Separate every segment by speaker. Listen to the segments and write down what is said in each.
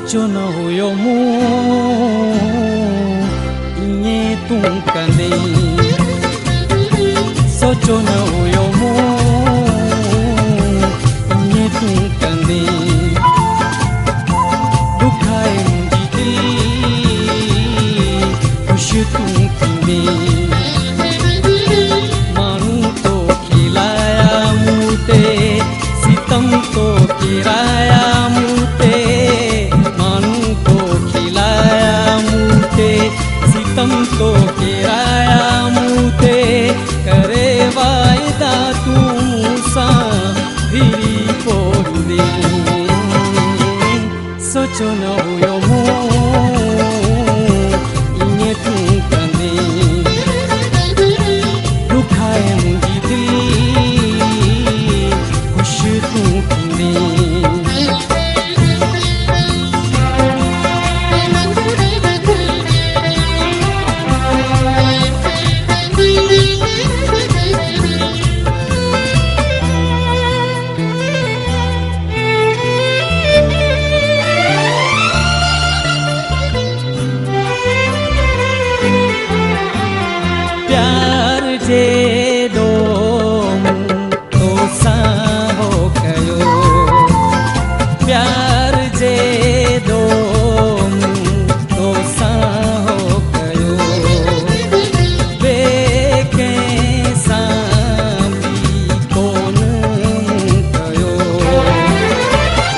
Speaker 1: सोचो न हुयो मूं इएं तूं कंदे, सोचो न हुयो मूं इएं तूं कंदे, दुखाए मुंहिंजी दिलि ख़ुशि तूं थींदे, माण्हू तो खिलाया मूं ते सितम तो किराया मूं ते, माण्हू तो खिलाया मूं ते सितम तो किराया मूं ते, करे वाइदा तूं मूंसां फिरी पोड़ींदे, सोचो न हुयो मूं इएं तूं कंदे, दुखाए मुंहिंजी दिलि ख़ुशि तूं थींदे। प्यार जेॾो तोसां हो कयो, प्यार जेॾो तोसां हो कयो, ॿिए कंहिं सां बि कोन कयो,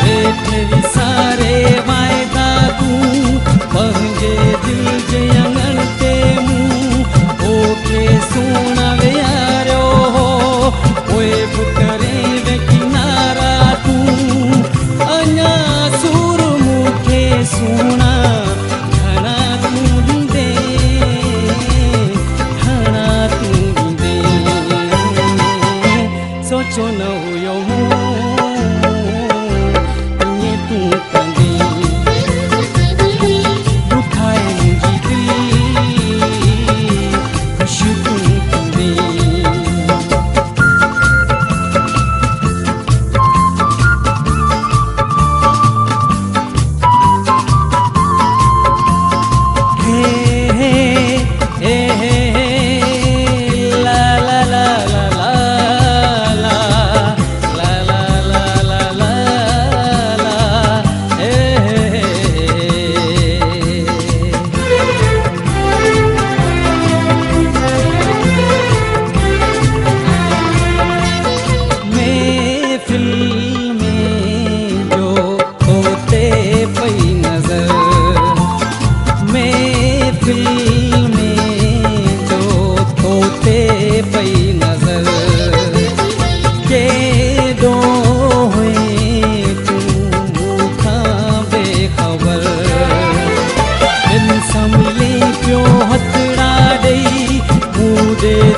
Speaker 1: हेठि विसारे वाइदा तूं पंहिंजे दिलि जे अङण ते सोना विहारियो हो, पोइ बि करे वे किनारा तूं, अञा सूर मूंखे सुहिणा घणा तूं ॾींदे, घणा तूं ॾींदे, सोचो न हुयो मूं इएं तूं कंदे, दुखाए मुंहिंजी दिलि ख़ुशि तूं थींदे।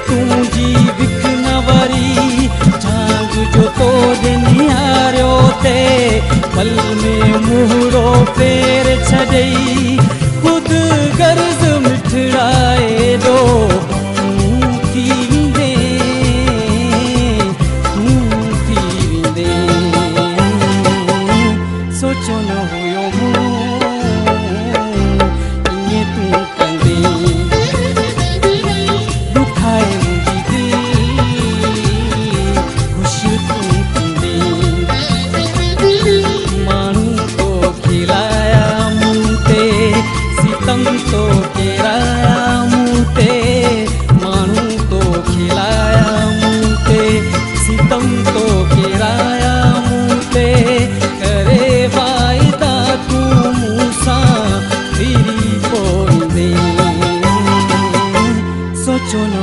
Speaker 1: तुंहिंजी विख न वरी झांग जो तोड़े निहारियो ते, पल में मुहरो फेर छॾई ख़ुदि गर्ज़ मिठड़ाए दो तूं थी वेंदे, तूं थी वेंदे, सोचो न हुयो मूं इएं तूं कंदे, दुखाए मुंहिंजी दिलि ख़ुशि तूं थींदे, माण्हू तो खिलाया मूं ते सितम तो किराया मूं ते, माण्हू तो खिलाया मूं ते सितम तो किराया मूं ते, करे वाइदा तूं मूंसां फिरी पोड़ींदे, सोचो न